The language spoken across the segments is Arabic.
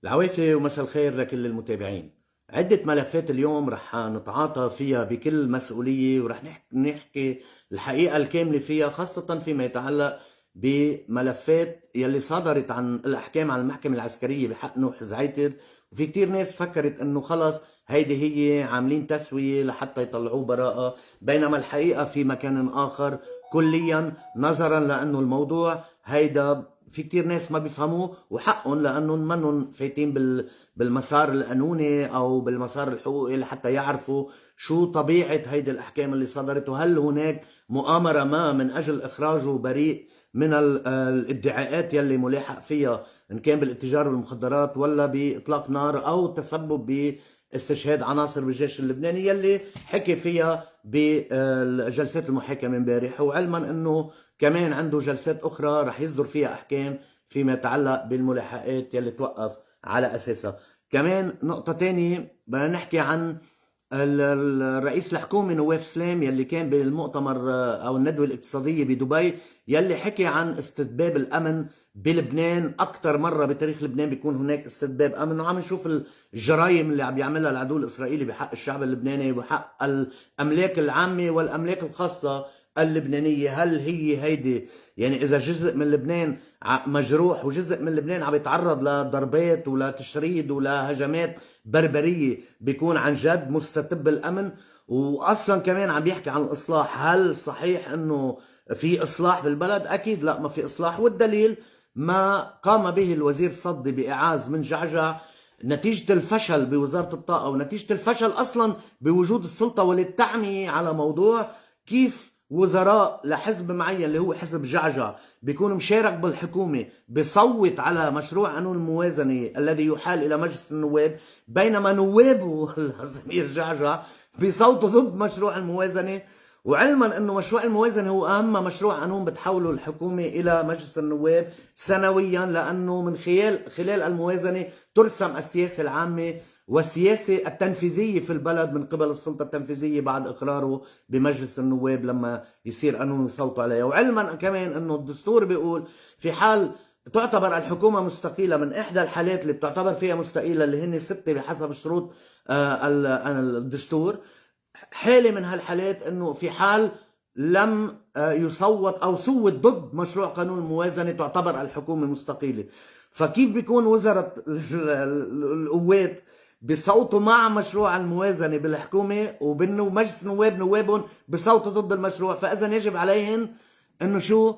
العوافي ومساء الخير لكل المتابعين. عدة ملفات اليوم رح نتعاطى فيها بكل مسؤولية، ورح نحكي الحقيقة الكاملة فيها، خاصة فيما يتعلق بملفات يلي صدرت عن الأحكام عن المحكمة العسكرية بحق نوح زعيتر. وفي كتير ناس فكرت انه خلص هيدي هي عاملين تسوية لحتى يطلعوه براءة، بينما الحقيقة في مكان آخر كليا، نظرا لأنه الموضوع هيدا في كتير ناس ما بيفهموه، وحقهم لانهم منهم فايتين بالمسار القانوني او بالمسار الحقوقي لحتى يعرفوا شو طبيعة هيدي الاحكام اللي صدرت، وهل هناك مؤامرة ما من اجل اخراجه بريء من الادعاءات يلي ملاحق فيها، ان كان بالاتجار بالمخدرات ولا باطلاق نار او تسبب باستشهاد عناصر بالجيش اللبناني يلي حكي فيها بجلسات المحاكمة امبارح، وعلما انه كمان عنده جلسات أخرى رح يصدر فيها أحكام فيما يتعلق بالملاحقات يلي توقف على أساسها. كمان نقطة تانية بدنا نحكي عن الرئيس الحكومة نواف سلام يلي كان بالمؤتمر أو الندوة الاقتصادية بدبي، يلي حكي عن استتباب الأمن بلبنان. أكثر مرة بتاريخ لبنان بيكون هناك استتباب أمن، وعم نشوف الجرائم اللي عم يعملها العدو الإسرائيلي بحق الشعب اللبناني وبحق الأملاك العامة والأملاك الخاصة اللبنانية. هل هي هيدي يعني إذا جزء من لبنان مجروح وجزء من لبنان عم يتعرض لضربات ولتشريد ولهجمات بربرية، بيكون عن جد مستتب الأمن؟ وأصلا كمان عم بيحكي عن الإصلاح. هل صحيح أنه في إصلاح بالبلد؟ أكيد لا، ما في إصلاح، والدليل ما قام به الوزير صدي بإعاز من جعجع نتيجة الفشل بوزارة الطاقة، ونتيجة الفشل أصلا بوجود السلطة وللتعمية على موضوع كيف وزراء لحزب معين اللي هو حزب جعجع بيكون مشارك بالحكومة بصوت على مشروع قانون الموازنة الذي يحال إلى مجلس النواب، بينما نوابه سمير جعجع بيصوتوا ضد مشروع الموازنة. وعلما أنه مشروع الموازنة هو أهم مشروع قانون بتحوله الحكومة إلى مجلس النواب سنويا، لأنه من خلال الموازنة ترسم السياسة العامة والسياسة التنفيذية في البلد من قبل السلطة التنفيذية بعد إقراره بمجلس النواب لما يصير قانون يصوتوا عليه. وعلما كمان أنه الدستور بيقول في حال تعتبر الحكومة مستقيلة، من إحدى الحالات اللي بتعتبر فيها مستقيلة اللي هن 6 بحسب شروط الدستور، حالة من هالحالات أنه في حال لم يصوت أو صوت ضد مشروع قانون الموازنة تعتبر الحكومة مستقيلة. فكيف بيكون وزارة القوات بصوتوا مع مشروع الموازنة بالحكومة وبمجلس النواب نوابهم بصوتوا ضد المشروع؟ فإذا يجب عليهم انه شو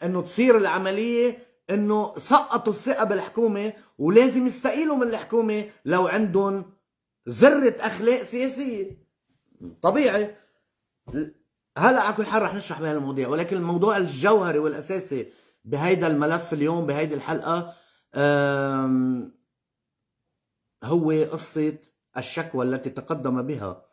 انه تصير العملية انه سقطوا الثقة بالحكومة، ولازم يستقيلوا من الحكومة لو عندهم ذرة اخلاق سياسية. طبيعي. هلا على كل حال رح نشرح بهذا المواضيع، ولكن الموضوع الجوهري والاساسي بهيدا الملف اليوم بهيدي الحلقة هو قصة الشكوى التي تقدم بها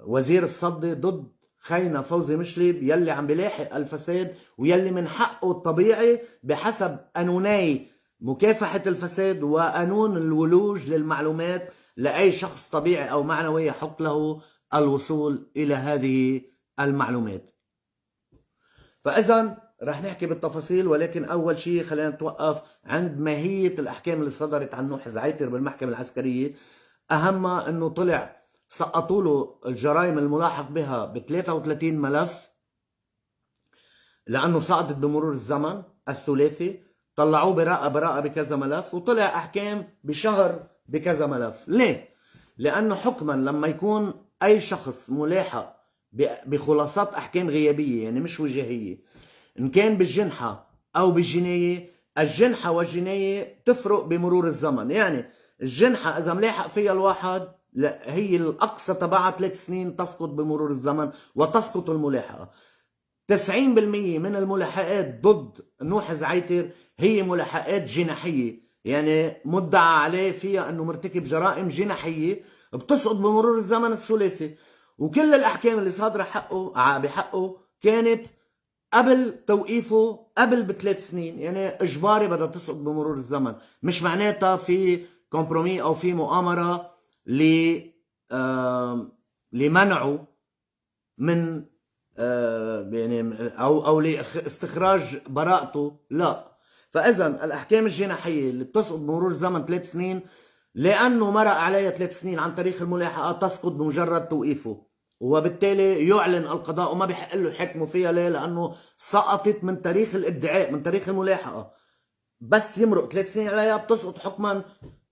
وزير الصدي ضد خينا فوزي مشلب، يلي عم بيلاحق الفساد ويلي من حقه الطبيعي بحسب قانوني مكافحة الفساد وقانون الولوج للمعلومات لأي شخص طبيعي أو معنوي يحق له الوصول إلى هذه المعلومات. فإذا رح نحكي بالتفاصيل، ولكن أول شيء خلينا نتوقف عند ماهية الأحكام اللي صدرت عن نوح زعيتر بالمحكمة العسكرية. أهمها أنه طلع سقطوا له الجرائم الملاحق بها ب 33 ملف لأنه سقطت بمرور الزمن الثلاثي، طلعوه براءة بكذا ملف، وطلع أحكام بشهر بكذا ملف. ليه؟ لأنه حكما لما يكون أي شخص ملاحق بخلاصات أحكام غيابية يعني مش وجاهية، إن كان بالجنحة أو بالجناية، الجنحة والجناية تفرق بمرور الزمن. يعني الجنحة إذا ملاحق فيها الواحد لا، هي الأقصى تبعها 3 سنين تسقط بمرور الزمن وتسقط الملاحقة. 90% من الملاحقات ضد نوح زعيتر هي ملاحقات جناحية، يعني مدعى عليه فيها أنه مرتكب جرائم جناحية بتسقط بمرور الزمن الثلاثي. وكل الأحكام اللي صادرة بحقه كانت قبل توقيفه قبل بثلاث سنين، يعني اجباري بدها تسقط بمرور الزمن. مش معناتها في كومبرومي او في مؤامره لمنعه من يعني او لاستخراج براءته، لا. فاذا الاحكام الجناحيه اللي بتسقط بمرور الزمن 3 سنين، لانه مرق عليها 3 سنين عن تاريخ الملاحقه، تسقط بمجرد توقيفه، وبالتالي يعلن القضاء وما بيحق له يحكموا فيها. ليه؟ لانه سقطت من تاريخ الادعاء، من تاريخ الملاحقه. بس يمرق 3 سنين عليها بتسقط حكما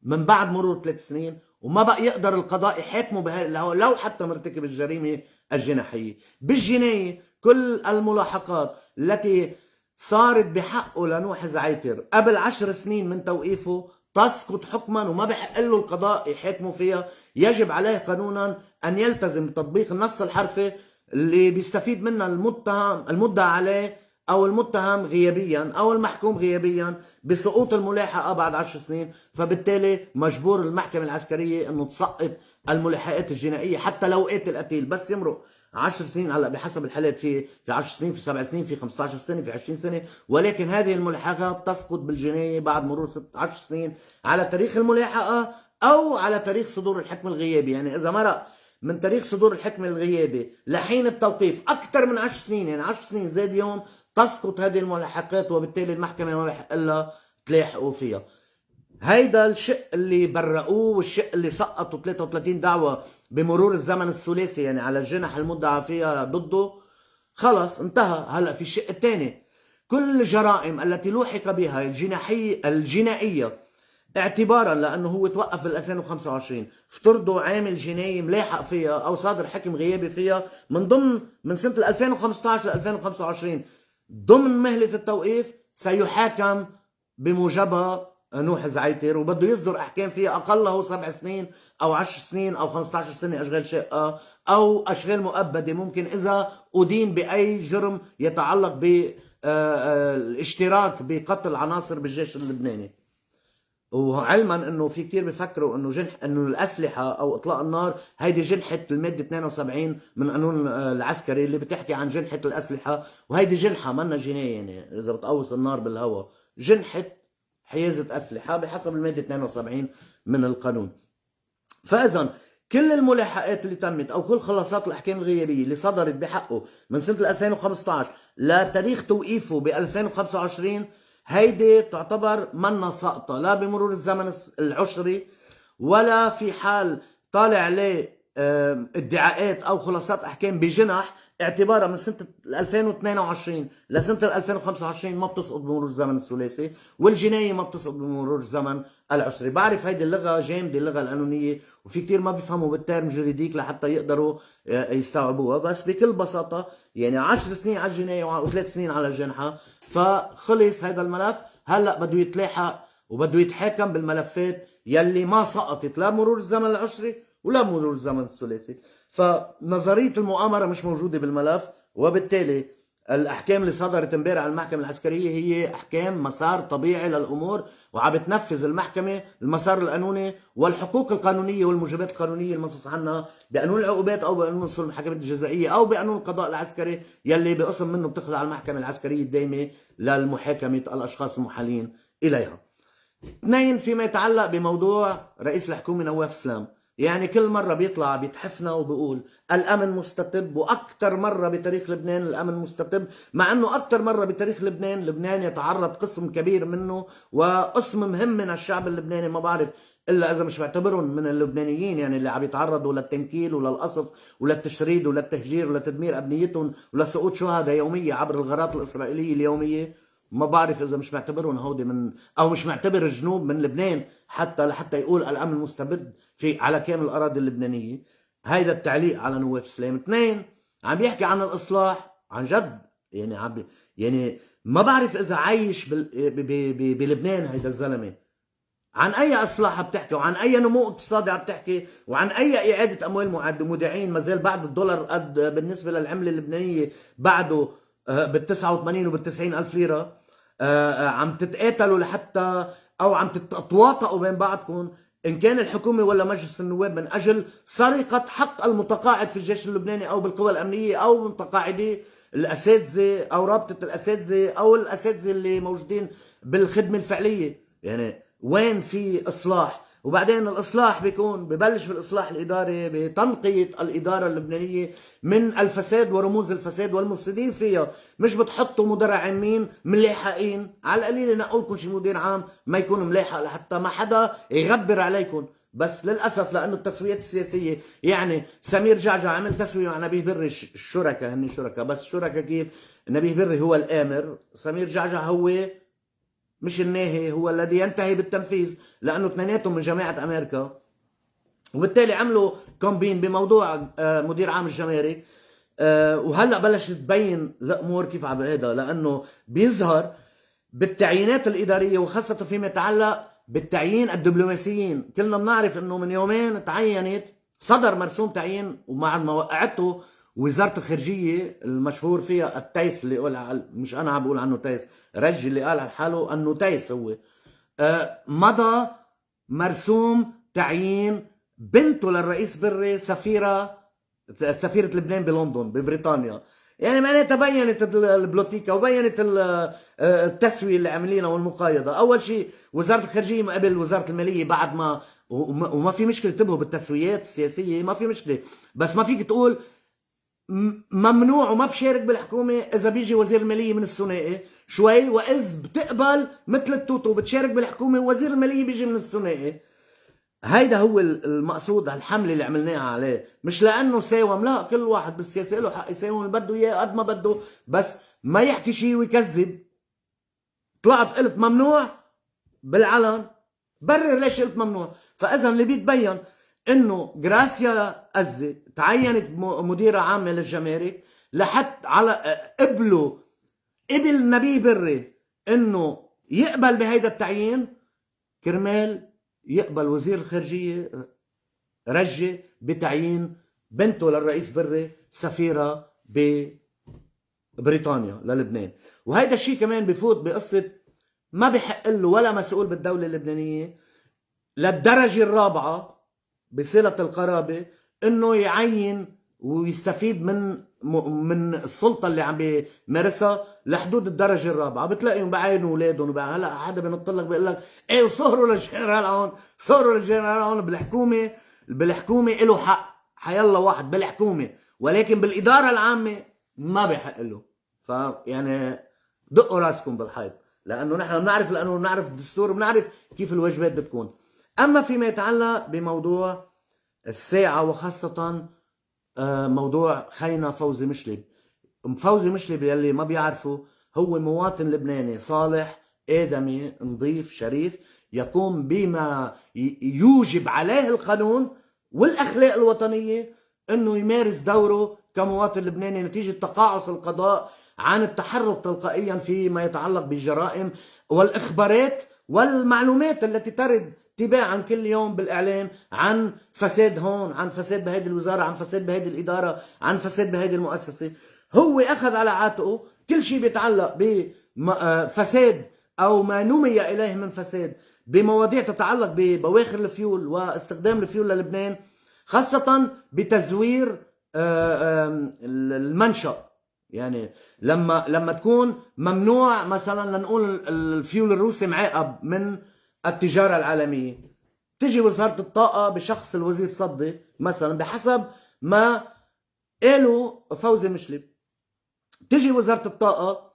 من بعد مرور 3 سنين، وما بقى يقدر القضاء يحاكمه لو حتى مرتكب الجريمه الجناحيه. بالجنايه كل الملاحقات التي صارت بحقه لنوح زعيتر قبل 10 سنين من توقيفه تسقط حكما وما بحق له القضاء يحاكمه فيها. يجب عليه قانونا ان يلتزم بتطبيق النص الحرفي اللي بيستفيد منها المدعى عليه او المتهم غيابيا او المحكوم غيابيا بسقوط الملاحقه بعد 10 سنين. فبالتالي مجبور المحكمه العسكريه انه تسقط الملاحقات الجنائيه حتى لو قتل قتيل. بس يمرق 10 سنين، هلا بحسب الحالات في 10 سنين، في 7 سنين، في 15 سنه، في 20 سنه، ولكن هذه الملاحقات تسقط بالجنايه بعد مرور 16 سنين على تاريخ الملاحقه او على تاريخ صدور الحكم الغيابي. يعني اذا مرق من تاريخ صدور الحكم الغيابي لحين التوقيف اكثر من 10 سنين، يعني 10 سنين زاد يوم، تسقط هذه الملاحقات، وبالتالي المحكمه ما بحق لها تلاحقوا فيها. هيدا الشق اللي برئوه، والشق اللي سقطوا 33 دعوة بمرور الزمن الثلاثي، يعني على الجنح المدعى فيها ضده، خلص انتهى. هلا في الشق الثاني، كل الجرائم التي لوحق بها الجنائية اعتبارا لانه هو توقف بال 2025، افترضوا عامل جنائي ملاحق فيها او صادر حكم غيابي فيها من سنة 2015 ل 2025 ضمن مهلة التوقيف، سيحاكم بموجبها نوح زعيتر، وبده يصدر احكام فيها اقله 7 سنين او 10 سنين او 15 سنه اشغال شقه او اشغال مؤبده، ممكن اذا ادين باي جرم يتعلق بالاشتراك بقتل عناصر بالجيش اللبناني. وعلما انه في كثير بفكروا انه الاسلحه او اطلاق النار هيدي جنحه الماده 72 من قانون العسكري اللي بتحكي عن جنحه الاسلحه، وهيدي جنحه منا جنايه، يعني اذا بتقوص النار بالهواء جنحه حيازه اسلحه بحسب الماده 72 من القانون. فاذا كل الملاحقات اللي تمت او كل خلاصات الاحكام الغيابيه اللي صدرت بحقه من سنه 2015 لتاريخ توقيفه ب 2025، هيدي تعتبر منا ساقطه لا بمرور الزمن العشري، ولا في حال طالع عليه ادعاءات او خلاصات احكام بجنح اعتبارها من سنه 2022 لسنه 2025 ما بتسقط بمرور الزمن الثلاثي، والجنايه ما بتسقط بمرور الزمن العشري. بعرف هيدي اللغه جامده، اللغه القانونيه، وفي كثير ما بيفهموا بالترم جريديك لحتى يقدروا يستوعبوها، بس بكل بساطه يعني 10 سنين على الجنايه و3 سنين على الجنحه، فخلص هذا الملف. هلا بده يتلاحق وبده يتحاكم بالملفات يلي ما سقطت لا مرور الزمن العشري ولا مرور الزمن الثلاثي. فنظريه المؤامره مش موجوده بالملف، وبالتالي الاحكام اللي صدرت امبارح على المحكمه العسكريه هي احكام مسار طبيعي للامور، وعم بتنفذ المحكمه المسار القانوني والحقوق القانونيه والموجبات القانونيه المنصوص عنها بقانون العقوبات او بقانون اصول المحاكمات الجزائيه او بقانون القضاء العسكري يلي بقسم منه بتخضع المحكمه العسكريه الدائمه للمحاكمه الاشخاص المحالين اليها. اثنين، فيما يتعلق بموضوع رئيس الحكومه نواف سلام، يعني كل مرة بيطلع بيتحفنا وبيقول الأمن مستتب، وأكثر مرة بتاريخ لبنان الأمن مستتب، مع أنه أكثر مرة بتاريخ لبنان يتعرض قسم كبير منه وقسم مهم من الشعب اللبناني، ما بعرف إلا إذا مش بعتبرهم من اللبنانيين، يعني اللي عم يتعرضوا للتنكيل وللقصف وللتشريد وللتهجير ولتدمير أبنيتهم ولسقوط شهداء يومية عبر الغارات الإسرائيلية اليومية. ما بعرف اذا مش معتبرهم هودي من، او مش معتبر الجنوب من لبنان لحتى يقول الامن مستبد على كامل الاراضي اللبنانيه. هيدا التعليق على نواف سلام. اثنين، عم بيحكي عن الاصلاح عن جد، يعني يعني ما بعرف اذا عايش بلبنان هيدا الزلمه. عن اي اصلاح بتحكي، وعن اي نمو اقتصادي عم تحكي، وعن اي اعاده اموال مودعين؟ ما زال بعد الدولار قد بالنسبه للعمله اللبنانيه بعده بال 89 وبال 90 الف ليره. عم تتقاتلوا لحتى او عم تتواطئوا بين بعضكم ان كان الحكومه ولا مجلس النواب من اجل سرقه حق المتقاعد في الجيش اللبناني او بالقوى الامنيه او متقاعدي الاساتذه او رابطه الاساتذه او الاساتذه اللي موجودين بالخدمه الفعليه. يعني وين في اصلاح؟ وبعدين الإصلاح بيكون ببلش بالإصلاح الإداري بتنقية الإدارة اللبنانية من الفساد ورموز الفساد والمفسدين فيها. مش بتحطوا مدراء عامين ملاحقين، على القليل نقوا لكم شي مدير عام ما يكون ملاحق لحتى ما حدا يغبر عليكم. بس للأسف لأنه التسويات السياسية، يعني سمير جعجع عمل تسوية مع نبيه بري، الشركاء هن شركاء، بس شركاء كيف؟ نبيه بري هو الآمر، سمير جعجع هو مش الناهي، هو الذي ينتهي بالتنفيذ، لأنه اثنيناتهم من جامعة أمريكا. وبالتالي عملوا كومبين بموضوع مدير عام الجمارك. وهلا بلشت تبين الامور كيف عم هذا، لانه بيظهر بالتعيينات الاداريه وخاصه فيما يتعلق بالتعيين الدبلوماسيين. كلنا بنعرف انه من يومين تعينت، صدر مرسوم تعيين ومع ما وقعته وزاره الخارجيه المشهور فيها التيس، اللي يقول مش انا عم بقول عنه تيس، رجي اللي قال عن حاله انه تيس هو، مضى مرسوم تعيين بنته للرئيس بري سفيرة لبنان بلندن ببريطانيا. يعني معناتها بينت البلوتيكا وبينت التسوية اللي عاملينها والمقايضة. أول شيء وزارة الخارجية قبل وزارة المالية بعد ما، وما في مشكلة، انتبهوا بالتسويات السياسية ما في مشكلة، بس ما فيك تقول ممنوع وما بشارك بالحكومة إذا بيجي وزير المالية من الثنائي شوي، وإذ بتقبل مثل التوتو بتشارك بالحكومة ووزير المالية بيجي من الثنائي. هيدا هو المقصود، هالحمله اللي عملناها عليه، مش لانه ساوم، لا، كل واحد بالسياسه له حق يساوم اللي بده اياه قد ما بده، بس ما يحكي شيء ويكذب. طلعت قلت ممنوع بالعلن، برر ليش قلت ممنوع. فاذا اللي بيتبين انه جراسيا أزي تعينت مديره عامه للجمارك لحتى على قبل نبيه بري انه يقبل بهيدا التعيين كرمال يقبل وزير الخارجية رجي بتعيين بنته للرئيس بري سفيرة ببريطانيا للبنان. وهيدا الشيء كمان بفوت بقصة ما بحق له ولا مسؤول بالدولة اللبنانية للدرجة الرابعة بصلة القرابة انه يعين ويستفيد من السلطة اللي عم بيمارسها لحدود الدرجة الرابعة. بتلاقيهم بعينوا اولادهم هلا حدا بينط لك بيقول لك ايه وصهروا للجنرال هون، صهروا للجنرال هون. بالحكومة له حق، حيلا واحد بالحكومة، ولكن بالإدارة العامة ما بيحق له. فيعني دقوا راسكم بالحيط، لأنه نحن بنعرف، لأنه بنعرف الدستور وبنعرف كيف الواجبات بتكون. أما فيما يتعلق بموضوع الساعة وخاصة موضوع خينا فوزي مشلب. فوزي مشلب يلي ما بيعرفه هو مواطن لبناني صالح آدمي نظيف شريف يقوم بما يوجب عليه القانون والأخلاق الوطنية انه يمارس دوره كمواطن لبناني نتيجة تقاعس القضاء عن التحرك تلقائيا فيما يتعلق بالجرائم والإخبارات والمعلومات التي ترد تباعا كل يوم بالإعلام عن فساد هون، عن فساد بهذه الوزارة، عن فساد بهذه الإدارة، عن فساد بهذه المؤسسة. هو أخذ على عاتقه كل شيء بيتعلق بفساد أو ما نمي إليه من فساد بمواضيع تتعلق ببواخر الفيول واستخدام الفيول للبنان، خاصة بتزوير المنشأ. يعني لما تكون ممنوع مثلا لنقول الفيول الروسي معاقب من التجارة العالمية، تجي وزارة الطاقة بشخص الوزير صدي مثلا بحسب ما قالوا فوزي مشلب، تجي وزارة الطاقة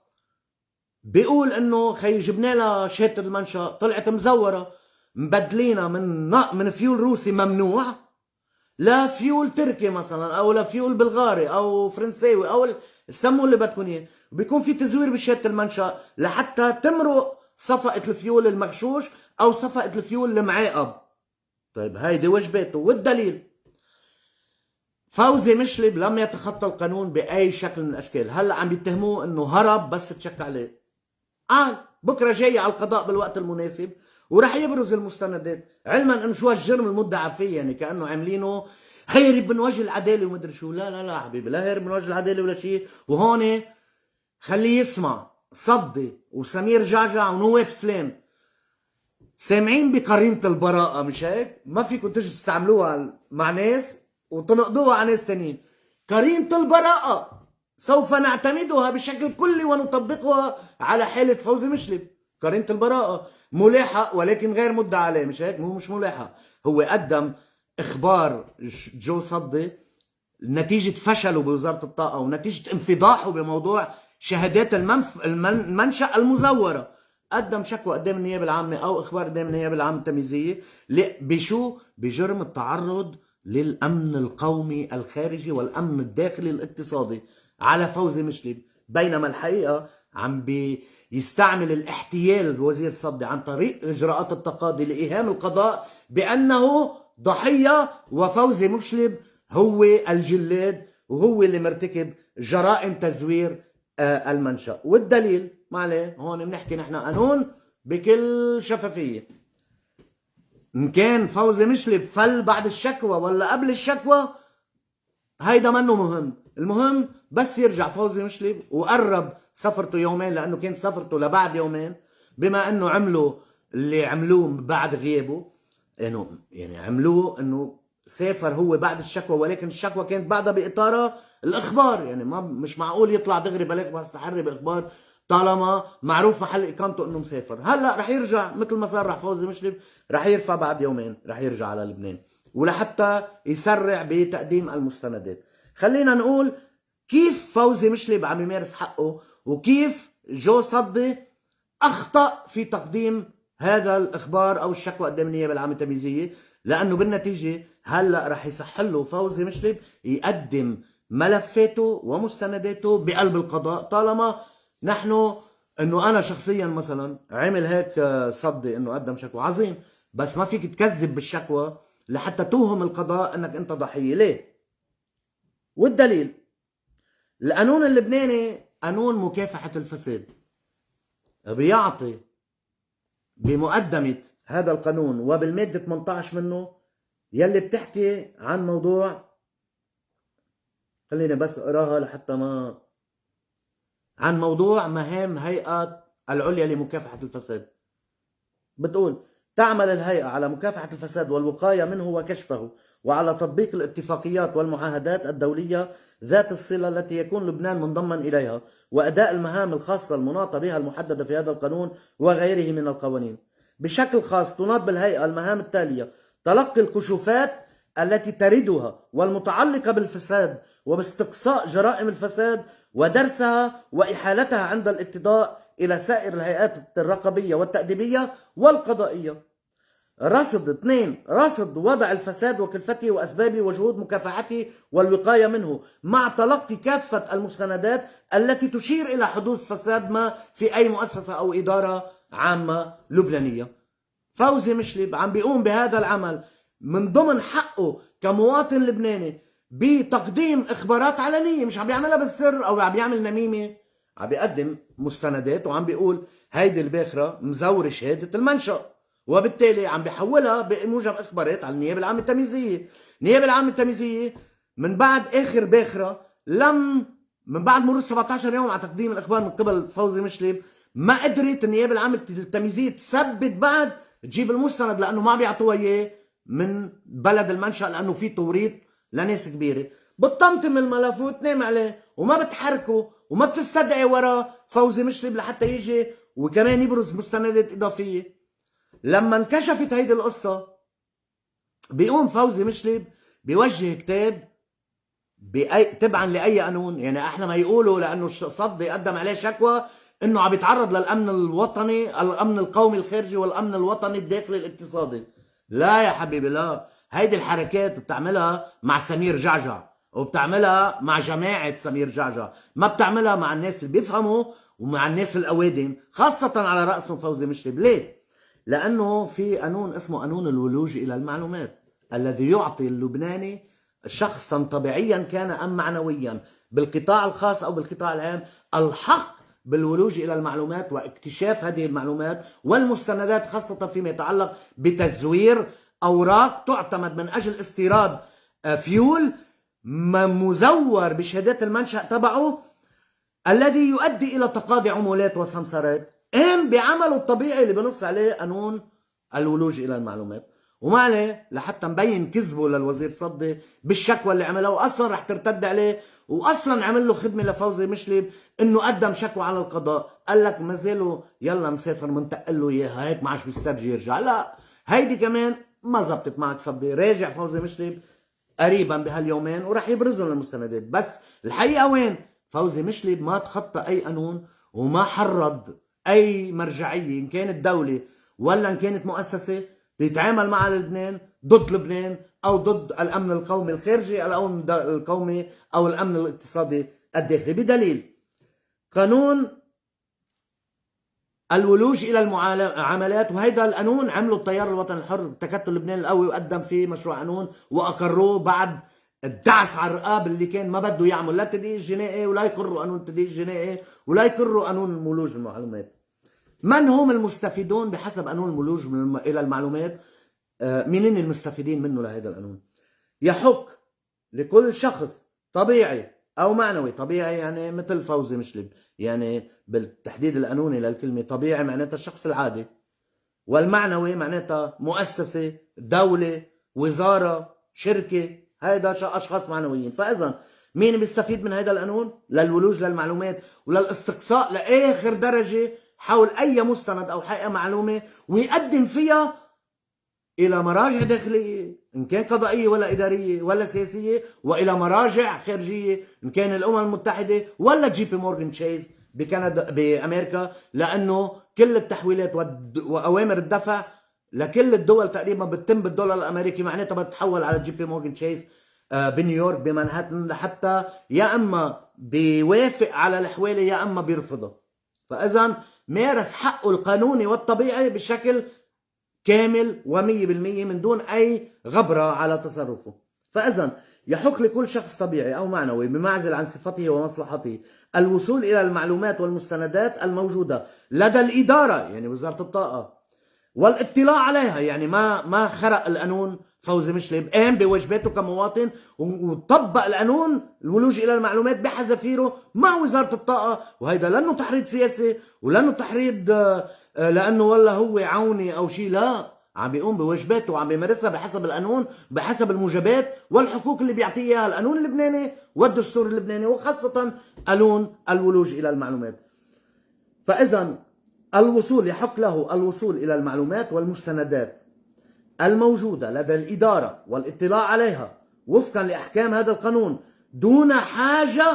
بيقول انه خي جبنا لها شهادة المنشأ طلعت مزورة، مبدلينا من فيول روسي ممنوع لفيول تركي مثلا او لفيول بلغاري او فرنساوي او سموا اللي بدكم اياه. بيكون في تزوير بشهادة المنشأ لحتى تمرق صفقة الفيول المغشوش او صفقة الفيول المعاقب. طيب هيدي وجباته. والدليل فوزي مشلب لم يتخطى القانون باي شكل من الاشكال. هلا عم يتهموه انه هرب بس تشك عليه. بكره جاي على القضاء بالوقت المناسب ورح يبرز المستندات، علما انه شو هالجرم المدعى فيه، يعني كانه عاملينه هيرب من وجه العداله ومدري شو. لا لا لا حبيبي، لا هيرب من وجه العداله ولا شيء. وهون خليه يسمع صدي وسمير جعجع ونواف سلام سامعين بقرينة البراءة، مش هيك؟ ما فيكم تجوا تستعملوها مع ناس وتنقضوها على ناس تانيين. قرينة البراءة سوف نعتمدها بشكل كلي ونطبقها على حالة فوزي مشلب. قرينة البراءة، ملاحق ولكن غير مدعى عليه، مش هيك؟ مش ملاحق، هو قدم إخبار جو صدي نتيجة فشله بوزارة الطاقة ونتيجة انفضاحه بموضوع شهادات المنشأ المزورة. قدم شكوى قدام النيابة العامة أو إخبار قدام النيابة العامة التمييزية بشو؟ بجرم التعرض للأمن القومي الخارجي والأمن الداخلي الاقتصادي على فوزي مشلب. بينما الحقيقة عم بيستعمل الاحتيال الوزير صدي عن طريق إجراءات التقاضي لإيهام القضاء بأنه ضحية وفوزي مشلب هو الجلاد وهو اللي مرتكب جرائم تزوير المنشأ. والدليل ما عليه، هون بنحكي نحن قانون بكل شفافية. إن كان فوزي مشلب فل بعد الشكوى ولا قبل الشكوى هيدا منه مهم، المهم بس يرجع فوزي مشلب وقرب سفرته يومين، لأنه كانت سفرته لبعد يومين، بما أنه عملوا اللي عملوه بعد غيابه، يعني عملوه أنه سافر هو بعد الشكوى، ولكن الشكوى كانت بعدها بإطارها الإخبار. يعني ما مش معقول يطلع دغري بلاك بس تحري بإخبار طالما معروف محل إقامته أنه مسافر. هلأ رح يرجع مثل ما صار، رح فوزي مشلب رح يرفع بعد يومين، رح يرجع على لبنان، ولحتى يسرع بتقديم المستندات. خلينا نقول كيف فوزي مشلب عم يمارس حقه وكيف جو صدي أخطأ في تقديم هذا الإخبار أو الشكوى قدام النيابة العامة التمييزية، لأنه بالنتيجة هلأ رح يصح له فوزي مشلب يقدم ملفاته ومستنداته بقلب القضاء، طالما نحن انه انا شخصيا مثلا عمل هيك صدي انه قدم شكوى عظيم، بس ما فيك تكذب بالشكوى لحتى توهم القضاء انك انت ضحية. ليه؟ والدليل القانون اللبناني قانون مكافحة الفساد بيعطي بمقدمة هذا القانون وبالمادة 18 منه يلي بتحكي عن موضوع، خليني بس اقراها لحتى ما، عن موضوع مهام هيئة العليا لمكافحة الفساد. بتقول: تعمل الهيئة على مكافحة الفساد والوقاية منه وكشفه، وعلى تطبيق الاتفاقيات والمعاهدات الدولية ذات الصلة التي يكون لبنان منضما إليها، وأداء المهام الخاصة المناطة بها المحددة في هذا القانون وغيره من القوانين. بشكل خاص تناط بالهيئة المهام التالية: تلقي الكشوفات التي تردها والمتعلقة بالفساد وباستقصاء جرائم الفساد ودرسها وإحالتها عند الاتضاء إلى سائر الهيئات الرقابية والتأديبية والقضائية. رصد 2: رصد وضع الفساد وكلفته وأسبابه وجهود مكافحته والوقاية منه، مع تلقي كافة المستندات التي تشير إلى حدوث فساد ما في أي مؤسسة أو إدارة عامة لبنانية. فوزي مشلب عم بيقوم بهذا العمل من ضمن حقه كمواطن لبناني بتقديم إخبارات علنية، مش عم بيعملها بالسر أو عم بيعمل نميمة، عم بيقدم مستندات وعم بيقول هيدي الباخرة مزورة شهادة المنشأ، وبالتالي عم بيحولها بموجب إخبارات على النيابة العامة التمييزية. النيابة العامة التمييزية من بعد آخر باخرة من بعد مرور 17 يوم على تقديم الإخبار من قبل فوزي مشلب ما قدرت النيابة العامة التمييزية تثبت بعد تجيب المستند، لأنه ما بيعطوها إياه من بلد المنشأ، لأنه في توريط لناس كبيرة. بتطمطم الملف وتنام عليه وما بتحركه وما بتستدعي وراه فوزي مشلب لحتى يجي وكمان يبرز مستندات إضافية. لما انكشفت هيدي القصة بيقوم فوزي مشلب بيوجه كتاب تبعا لأي قانون، يعني احنا ما يقولوا لأنه صدي قدم عليه شكوى انه عم يتعرض للأمن الوطني، الأمن القومي الخارجي والأمن الوطني الداخلي الاقتصادي. لا يا حبيبي، لا، هيدي الحركات بتعملها مع سمير جعجع وبتعملها مع جماعة سمير جعجع، ما بتعملها مع الناس اللي بيفهموا ومع الناس الأوادم، خاصة على رأسهم فوزي مشلب. ليه؟ لأنه في قانون اسمه قانون الولوج إلى المعلومات الذي يعطي اللبناني شخصا طبيعيا كان أم معنويا بالقطاع الخاص أو بالقطاع العام الحق بالولوج إلى المعلومات واكتشاف هذه المعلومات والمستندات، خاصة فيما يتعلق بتزوير أوراق تعتمد من أجل استيراد فيول مزور بشهادات المنشأ تبعه الذي يؤدي إلى تقاضي عمولات وسمسارات. قام بعمله الطبيعي اللي بنص عليه قانون الولوج إلى المعلومات. وما عليه لحتى مبين كذبه للوزير صدي بالشكوى اللي عملها، واصلا رح ترتد عليه، واصلا عمل له خدمه لفوزي مشلب انه قدم شكوى على القضاء. قال لك ما زالوا يلا مسافر منتقل له اياها هيك ما عادش بيسترجي يرجع. لا هيدي كمان ما زبطت معك صدي. راجع فوزي مشلب قريبا بهاليومين ورح يبرزوا المستندات. بس الحقيقه وين؟ فوزي مشلب ما تخطى اي قانون وما حرض اي مرجعيه ان كانت دوله ولا ان كانت مؤسسه بيتعامل مع لبنان ضد لبنان او ضد الامن القومي الخارجي، الامن القومي او الامن الاقتصادي الداخلي. بدليل قانون الولوج الى المعاملات، وهيدا القانون عمله التيار الوطني الحر تكتل لبنان القوي وقدم فيه مشروع قانون واقروه بعد الدعس على الرقاب اللي كان ما بده يعمل لا تدقيق جنائي ولا يقروا قانون التدقيق الجنائي ولا يقروا قانون الولوج المعلومات. من هم المستفيدون بحسب قانون الولوج الى المعلومات؟ مين المستفيدين منه لهذا القانون؟ يحق لكل شخص طبيعي او معنوي، طبيعي يعني مثل فوزي مشلب، يعني بالتحديد القانوني للكلمه طبيعي معناتها الشخص العادي، والمعنوي معناتها مؤسسه، دوله، وزاره، شركه، هيدا اشخاص معنويين. فاذا مين بيستفيد من هذا القانون؟ للولوج للمعلومات وللاستقصاء لاخر درجه حول اي مستند او حقيقه معلومه ويقدم فيها الى مراجع داخليه ان كان قضائيه ولا اداريه ولا سياسيه، والى مراجع خارجيه ان كان الامم المتحده ولا جي بي مورغان تشيز بكندا بامريكا، لانه كل التحويلات واوامر الدفع لكل الدول تقريبا بتتم بالدولار الامريكي، معناتها بتتحول على جي بي مورغان تشيز بنيويورك بمنهاتن، لحتى يا اما بيوافق على الحواله يا اما بيرفضها. فاذا مارس حقه القانوني والطبيعي بشكل كامل و100% من دون اي غبره على تصرفه. فاذا يحق لكل شخص طبيعي او معنوي بمعزل عن صفته ومصلحته الوصول الى المعلومات والمستندات الموجوده لدى الاداره، يعني وزاره الطاقه، والاطلاع عليها. يعني ما خرق القانون فوزي مشلب، قام بواجباته كمواطن وطبق القانون الولوج الى المعلومات بحذافيره مع وزاره الطاقه. وهيدا لانه تحريض سياسي ولانه تحريض لانه والله هو عوني او شيء، لا، عم بيقوم بواجباته وعم بيمارسها بحسب القانون بحسب الموجبات والحقوق اللي بيعطيه اياها القانون اللبناني والدستور اللبناني، وخاصه قانون الولوج الى المعلومات. فاذا الوصول يحق له الوصول الى المعلومات والمستندات الموجوده لدى الاداره والاطلاع عليها وفقا لاحكام هذا القانون دون حاجه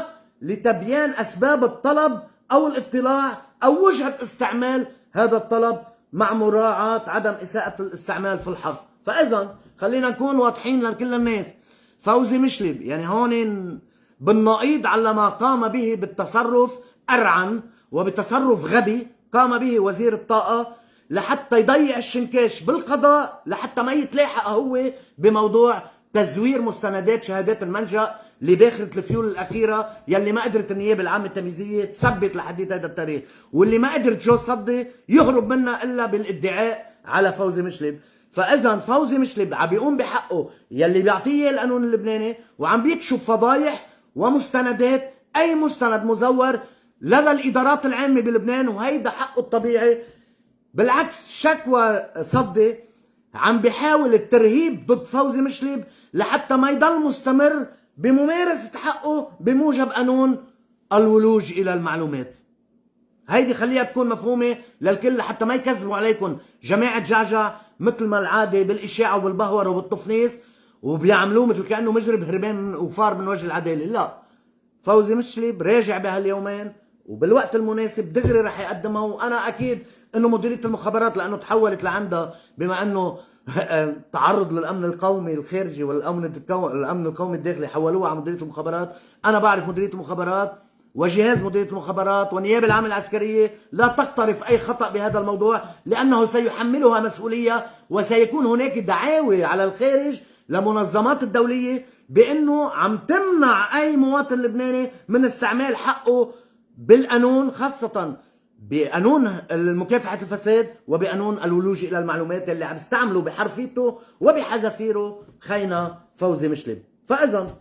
لتبيان اسباب الطلب او الاطلاع او وجهه استعمال هذا الطلب مع مراعاه عدم اساءه الاستعمال في الحق. فاذا خلينا نكون واضحين لكل الناس، فوزي مشلب يعني هون بالنقيض على ما قام به بالتصرف أرعن وبتصرف غبي قام به وزير الطاقة لحتى يضيع الشنكاش بالقضاء، لحتى ما يتلاحق هو بموضوع تزوير مستندات شهادات المنشأ لباخرة الفيول الأخيرة يلي ما قدرت النيابة العامة التمييزية تثبت لحديت هذا التاريخ، واللي ما قدرت جو صدي يهرب منها إلا بالادعاء على فوزي مشلب. فإذا فوزي مشلب عم بيقوم بحقه يلي بيعطيه القانون اللبناني، وعم بيكشف فضايح ومستندات أي مستند مزور لدى الإدارات العامة بلبنان، وهيدا حقه الطبيعي. بالعكس شكوى صدي عم بيحاول الترهيب ضد فوزي مشلب لحتى ما يضل مستمر بممارسة حقه بموجب قانون الولوج إلى المعلومات. هيدي خليها تكون مفهومة للكل لحتى ما يكذبوا عليكم جماعة جعجع مثل ما العادة بالإشاعة وبالبهور وبالتفنيس وبيعملوه مثل كأنه مجرم هربان وفار من وجه العدالة. لا، فوزي مشلب راجع بهاليومين وبالوقت المناسب دغري رح يقدمها. وأنا أكيد انه مديريه المخابرات لانه تحولت لعندها بما انه تعرض للامن القومي الخارجي والامن القومي الداخلي حولوها على مديريه المخابرات. انا بعرف مديريه المخابرات وجهاز مديريه المخابرات والنيابه العامه العسكريه لا تقترف اي خطا بهذا الموضوع، لانه سيحملها مسؤوليه وسيكون هناك دعاوى على الخارج لمنظمات الدوليه بانه عم تمنع اي مواطن لبناني من استعمال حقه بالقانون، خاصه بقانون مكافحة الفساد وبقانون الولوج إلى المعلومات اللي عم يستعملوا بحرفيته وبحذافيره خينا فوزي مشلب. فإذا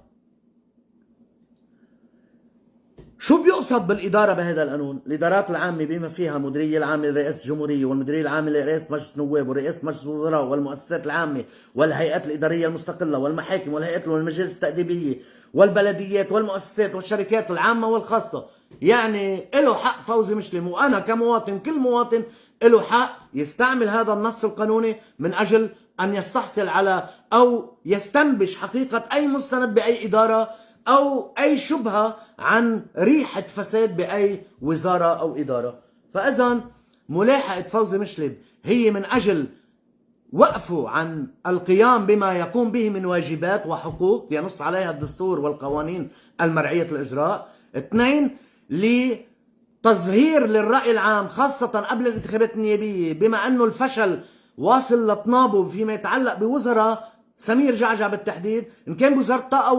شو بيقصد بالإدارة بهذا القانون؟ الإدارات العامة بما فيها المديرية العامة لرئاسة الجمهورية والمديرية العامة لرئاسة مجلس النواب ورئاسة مجلس الوزراء والمؤسسات العامة والهيئات الإدارية المستقلة والمحاكم والهيئات والمجالس التأديبية والبلديات والمؤسسات والشركات العامة والخاصة. يعني له حق فوزي مسلم، وأنا كمواطن، كل مواطن له حق يستعمل هذا النص القانوني من أجل أن يستحصل على أو يستنبش حقيقة أي مستند بأي إدارة أو أي شبهة عن ريحة فساد بأي وزارة أو إدارة. فإذا ملاحقة فوزي مشلب هي من أجل وقفه عن القيام بما يقوم به من واجبات وحقوق ينص عليها الدستور والقوانين المرعية الإجراء. 2، لتظهير للرأي العام خاصة قبل الانتخابات النيابية بما أنه الفشل واصل لطنابه فيما يتعلق بوزراء سمير جعجع بالتحديد، ان كان بوزاره الطاقه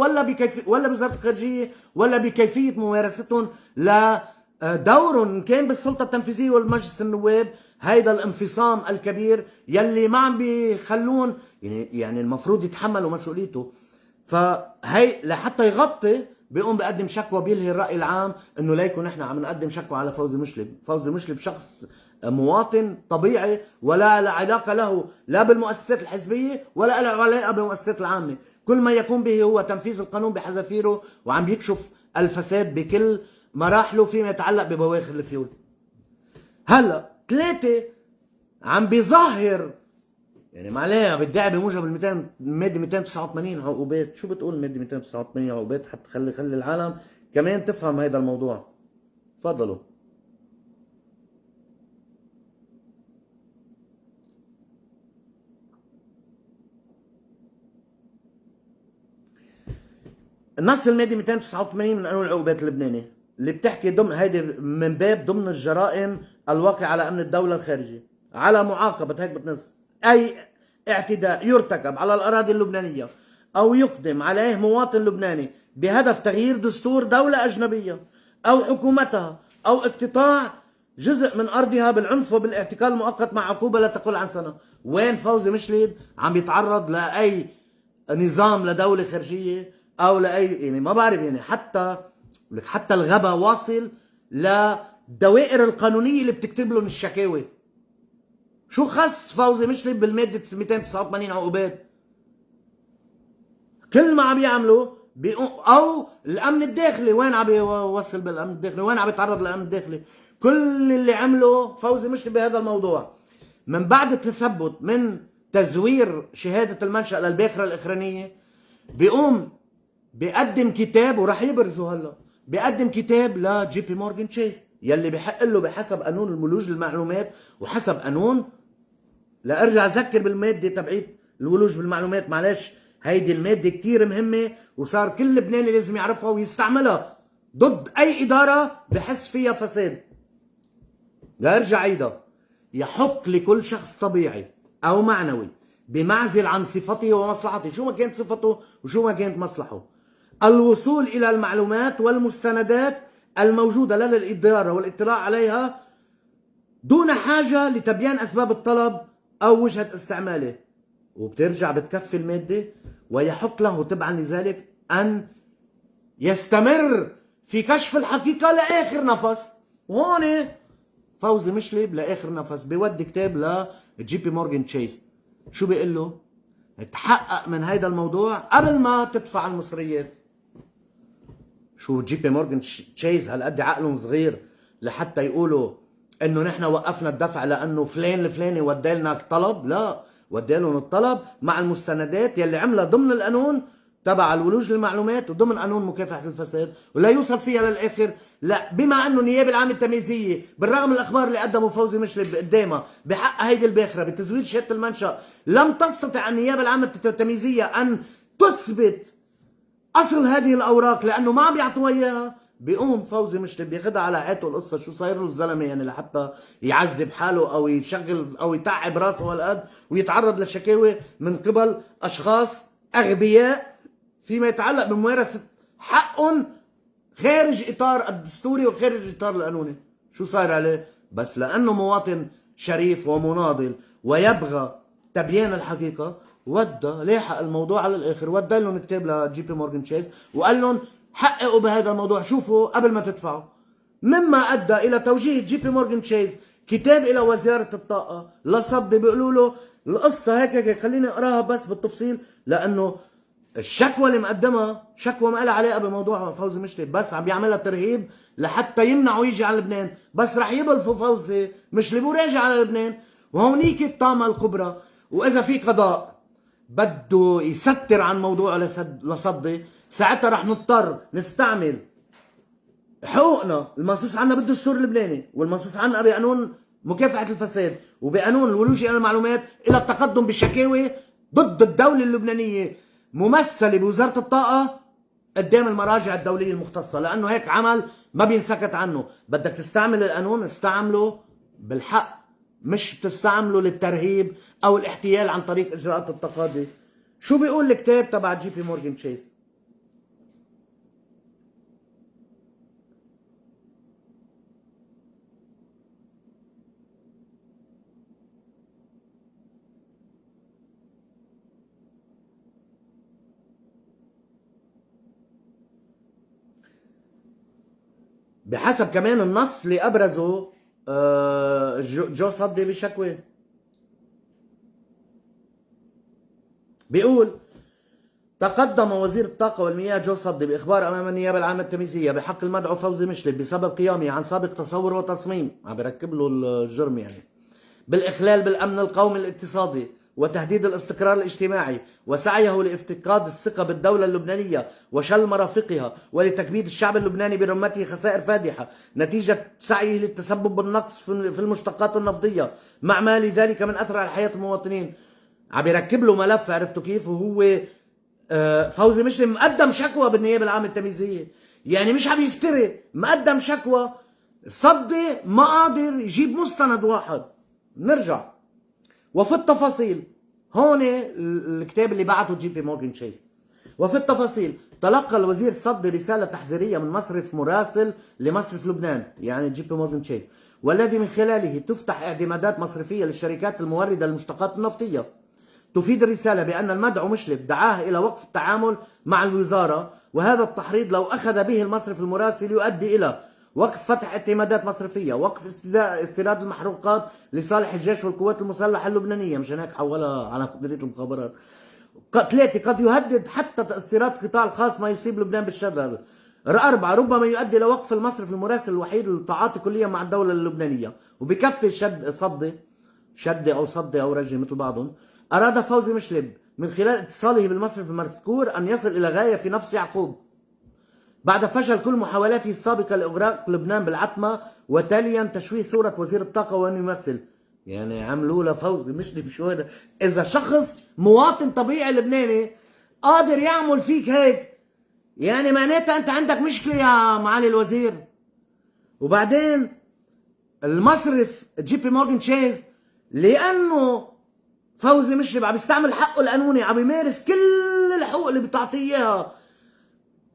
ولا بوزاره الخارجيه ولا بكيفيه ممارستهم لدورهم ان كان بالسلطه التنفيذيه والمجلس النواب. هيدا الانفصام الكبير يلي ما عم بيخلون يعني المفروض يتحملوا مسؤوليته. فهي لحتى يغطي بيقوم بقدم شكوى بيلهي الراي العام انه ليكن نحن عم نقدم شكوى على فوزي مشلب. فوزي مشلب شخص مواطن طبيعي ولا له علاقه له لا بالمؤسسات الحزبيه ولا له علاقه بالمؤسسات العامه. كل ما يقوم به هو تنفيذ القانون بحذافيره وعم بيكشف الفساد بكل مراحله فيما يتعلق ببواخر الفيول. هلا 3 عم بيظهر يعني معليه بيدعي بموجب الماده 289 عقوبات. شو بتقول الماده 289 عقوبات حتى خلي العالم كمان تفهم هذا الموضوع؟ تفضلوا. النص المادي 289 من قانون العقوبات اللبناني اللي بتحكي ضمن هيدي من باب ضمن الجرائم الواقعة على امن الدولة الخارجي على معاقبة هيك بتنص اي اعتداء يرتكب على الاراضي اللبنانية او يقدم عليه مواطن لبناني بهدف تغيير دستور دولة اجنبية او حكومتها او اقتطاع جزء من ارضها بالعنف وبالاعتقال المؤقت مع عقوبة لا تقل عن سنة. وين فوزي مشلب عم بيتعرض لاي نظام لدولة خارجية او لاي يعني ما بعرف يعني حتى الغبا واصل للدوائر القانونيه اللي بتكتب لهم الشكاوي. شو خص فوزي مشلب بالماده 289 عقوبات؟ كل ما عم يعملوا او الامن الداخلي وين عم يوصل بالامن الداخلي؟ وين عم يتعرض للامن الداخلي؟ كل اللي عمله فوزي مشلب بهذا الموضوع من بعد التثبت من تزوير شهاده المنشأ للباخره الاخرانيه بيقوم بيقدم كتاب وراح يبرزه هلا. بيقدم كتاب لجي بي مورغان تشيس يلي بحق له بحسب قانون الولوج للمعلومات وحسب قانون لارجع اذكر بالماده تبعيت الولوج بالمعلومات. معلش هيدي الماده كتير مهمه وصار كل لبناني لازم يعرفها ويستعملها ضد اي اداره بحس فيها فساد. لارجع عيدها. يحق لكل شخص طبيعي او معنوي بمعزل عن صفته ومصلحته شو ما كانت صفته وشو ما كانت مصلحته الوصول إلى المعلومات والمستندات الموجودة لدى الإدارة والاطلاع عليها دون حاجة لتبيان أسباب الطلب أو وجهة استعماله. وبترجع بتكفي المادة ويحق له تبعا لذلك أن يستمر في كشف الحقيقة لآخر نفس. وهون فوزي مشلب لآخر نفس بيودي كتاب لجي بي مورغان تشيس. شو بيقول له؟ تحقق من هيدا الموضوع قبل ما تدفع المصريات. شو جي بي مورغان تشيز هالقد عقلهم صغير لحتى يقولوا انه نحن وقفنا الدفع لانه فلان الفلاني ودالنا طلب؟ لا، ودالهم الطلب مع المستندات يلي عملها ضمن القانون تبع الولوج للمعلومات وضمن قانون مكافحه الفساد ولا يوصل فيها للاخر. لا، بما انه النيابه العامه التمييزيه بالرغم من الاخبار اللي قدموا فوزي مشلب قدامها بحق هيدي الباخره بتزوير شهاده المنشا لم تستطع النيابه العامه التمييزيه ان تثبت اصل هذه الاوراق لانه ما عم يعطوها اياها. بيقوم فوزي مشلب بياخذها على عيته القصه شو صاير له الزلمه يعني لحتى يعذب حاله او يشغل او يتعب راسه هالقد ويتعرض لشكاوي من قبل اشخاص اغبياء فيما يتعلق بممارسه حقهم خارج اطار الدستوري وخارج اطار القانوني. شو صاير عليه؟ بس لانه مواطن شريف ومناضل ويبغى تبيان الحقيقه ودى لاحق الموضوع على الاخر. ودى لهم كتاب لجي بي مورغان تشيز وقال لهم حققوا بهذا الموضوع، شوفوا قبل ما تدفعوا. مما ادى الى توجيه جي بي مورغان تشيز كتاب الى وزاره الطاقه لصدي، بيقولوا له القصه هيك خليني اقراها بس بالتفصيل، لانه الشكوى اللي مقدمها شكوى ما لها علاقه بموضوع فوزي مشلب، بس عم بيعملها ترهيب لحتى يمنعوا يجي على لبنان، بس رح يبلفوا فوزي مشلب وراجع على لبنان، وهونيك الطامه الكبرى. واذا في قضاء بده يستر عن موضوع لصدي، ساعتها رح نضطر نستعمل حقوقنا المنصوص عنها بالدستور اللبناني والمنصوص عنها بقانون مكافحة الفساد وبقانون الولوج إلى المعلومات، إلى التقدم بالشكاوي ضد الدولة اللبنانية ممثلة بوزارة الطاقة قدام المراجع الدولية المختصة، لأنه هيك عمل ما بينسكت عنه. بدك تستعمل القانون استعمله بالحق، مش تستعمله للترهيب أو الاحتيال عن طريق إجراءات التقاضي. شو بيقول الكتاب تبع جي بي مورغان تشيز؟ بحسب كمان النص اللي ابرزه جو صدي بشكوى، بيقول: تقدم وزير الطاقة والمياه جو صدي بإخبار أمام النيابة العامة التمييزية بحق المدعو فوزي مشلب بسبب قيامه عن سابق تصور وتصميم، عم بركب له الجرم يعني، بالإخلال بالأمن القومي الاقتصادي وتهديد الاستقرار الاجتماعي، وسعيه لافتقاد الثقة بالدولة اللبنانية وشل مرافقها، ولتكبيد الشعب اللبناني برمته خسائر فادحة نتيجة سعيه للتسبب بالنقص في المشتقات النفطية، مع ما لذلك من أثر على حياة المواطنين. عم يركب له ملف، عرفتوا كيف؟ وهو فوزي مشلب مقدم شكوى بالنيابة العامة التمييزية، يعني مش عم يفتري، مقدم شكوى. صدي ما قادر يجيب مستند واحد. نرجع وفي التفاصيل، هون الكتاب اللي بعته جي بي مورغان تشيز. وفي التفاصيل: تلقى الوزير صدي رسالة تحذيرية من مصرف مراسل لمصرف لبنان، يعني جي بي مورغان تشيز، والذي من خلاله تفتح اعتمادات مصرفية للشركات الموردة للمشتقات النفطية. تفيد الرسالة بأن المدعو مشلب دعاه إلى وقف التعامل مع الوزارة، وهذا التحريض لو أخذ به المصرف المراسل يؤدي إلى وقف فتح اعتمادات مصرفية، وقف استيراد المحروقات لصالح الجيش والقوات المسلحة اللبنانية، مشان هيك حولها على مديرية المخابرات. 3: قد يهدد حتى استيراد القطاع الخاص ما يصيب لبنان بالشلل. 4: ربما يؤدي إلى وقف المصرف المراسل الوحيد للتعاطي كليا مع الدولة اللبنانية. وبكفي شد أو صدي أو رجي مثل بعضهم. أراد فوزي مشلب من خلال اتصاله بالمصرف المذكور أن يصل إلى غاية في نفس يعقوب بعد فشل كل محاولاته السابقة لإغراق لبنان بالعتمة، وتاليا تشويه صورة وزير الطاقة وأن يمثل، يعني عملوا له فوزي مشلب شو هذا؟ إذا شخص مواطن طبيعي لبناني قادر يعمل فيك هيك، يعني معناتها أنت عندك مشكلة يا معالي الوزير. وبعدين المصرف جي بي مورغان تشيز، لأنه فوزي مشلب عم يستعمل حقه القانوني، عم يمارس كل الحقوق اللي بتعطيه اياها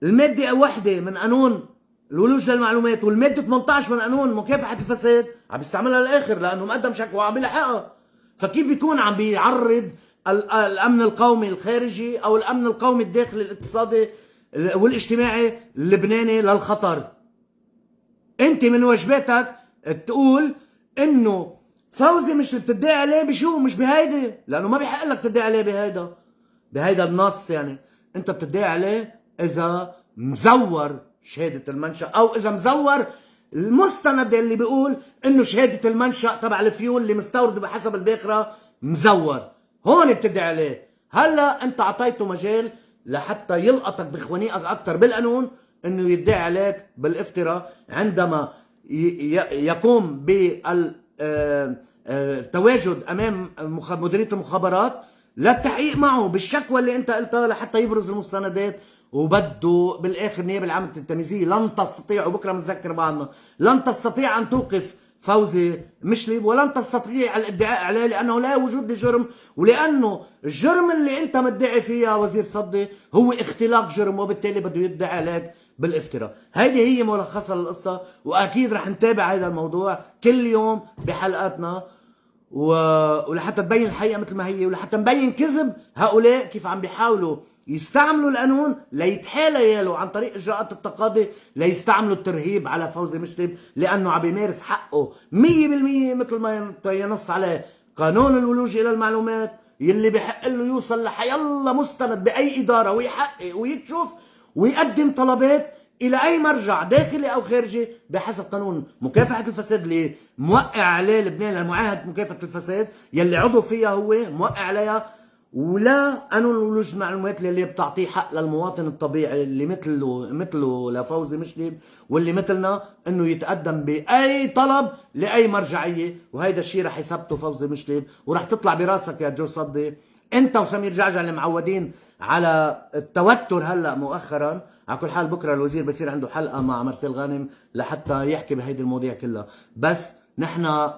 المادة 1 من قانون الولوج للمعلومات والمادة 18 من قانون مكافحة الفساد، عم يستعملها للآخر لأنه مقدم شكوى وعم يلحقها. فكيف بيكون عم بيعرض الأمن القومي الخارجي أو الأمن القومي الداخلي الاقتصادي والاجتماعي اللبناني للخطر؟ أنت من واجباتك تقول إنه فوزي مش بتدعي عليه بشو، مش بهيدي، لانه ما بيحق لك تدعي عليه بهيدا النص. يعني انت بتدعي عليه اذا مزور شهاده المنشا، او اذا مزور المستند اللي بيقول انه شهاده المنشا تبع الفيول اللي مستورد بحسب الباخره مزور، هون بتدعي عليه. هلا انت اعطيته مجال لحتى يلقطك بخوانيقك اكثر بالقانون انه يدعي عليك بالافتراء عندما يقوم بال تواجد امام مديريه المخابرات للتحقيق معه بالشكوى اللي انت قلتها لحتى يبرز المستندات. وبده بالاخر النيابه العامه التمييزيه لن تستطيع، وبكره بنذكر بعضنا، لن تستطيع ان توقف فوزي مشلب ولن تستطيع الادعاء عليه لانه لا وجود لجرم، ولانه الجرم اللي انت مدعي فيه يا وزير صدي هو اختلاق جرم، وبالتالي بده يدعي عليك بالافتراء. هيدي هي ملخصها للقصه، واكيد رح نتابع هذا الموضوع كل يوم بحلقاتنا ولحتى تبين الحقيقه مثل ما هي، ولحتى نبين كذب هؤلاء كيف عم بيحاولوا يستعملوا القانون ليتحايلوا عن طريق اجراءات التقاضي ليستعملوا الترهيب على فوزي مشلب، لانه عم بيمارس حقه 100% مثل ما ينص عليه قانون الولوج الى المعلومات، يلي بحق له يوصل لحيالله مستند باي اداره ويحقق ويكشف ويقدم طلبات الى اي مرجع داخلي او خارجي بحسب قانون مكافحه الفساد اللي موقع عليه لبنان لمعاهده مكافحه الفساد يلي عضو فيها، هو موقع عليها، ولا قانون الولوج المعلومات اللي بتعطيه حق للمواطن الطبيعي اللي مثله لفوزي مشلب واللي مثلنا انه يتقدم باي طلب لاي مرجعيه. وهيدا الشيء رح يثبته فوزي مشلب، ورح تطلع براسك يا جو صدي انت وسمير جعجع اللي معودين على التوتر هلا مؤخرا. على كل حال بكره الوزير بصير عنده حلقه مع مرسيل غانم لحتى يحكي بهيدي المواضيع كلها. بس نحن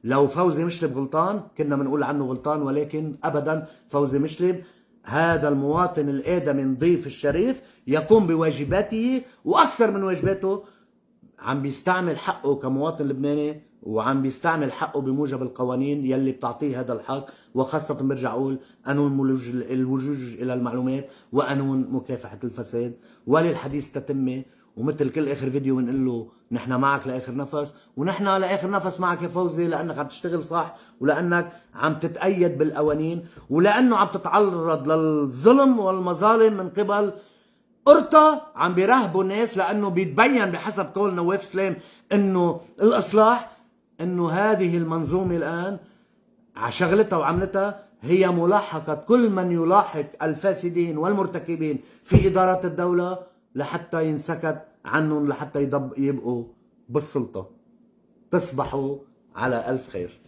لو فوزي مشلب غلطان كنا بنقول عنه غلطان، ولكن ابدا فوزي مشلب هذا المواطن الادمي النظيف الشريف يقوم بواجباته واكثر من واجباته، عم بيستعمل حقه كمواطن لبناني وعم بيستعمل حقه بموجب القوانين يلي بتعطيه هذا الحق، وخاصة برجع اقول قانون الولوج الى المعلومات وقانون مكافحة الفساد. وللحديث تتمة، ومثل كل اخر فيديو بنقول له نحن معك لاخر نفس، ونحن لاخر نفس معك يا فوزي، لانك عم تشتغل صح، ولانك عم تتأيد بالقوانين، ولانه عم تتعرض للظلم والمظالم من قبل قرطة عم بيراهبوا الناس، لانه بيتبين بحسب قول نواف سلام انه الاصلاح انه هذه المنظومة الان شغلتها وعملتها هي ملاحقة كل من يلاحق الفاسدين والمرتكبين في إدارات الدولة لحتى ينسكت عنهم، لحتى يبقوا بالسلطة. تصبحوا على ألف خير.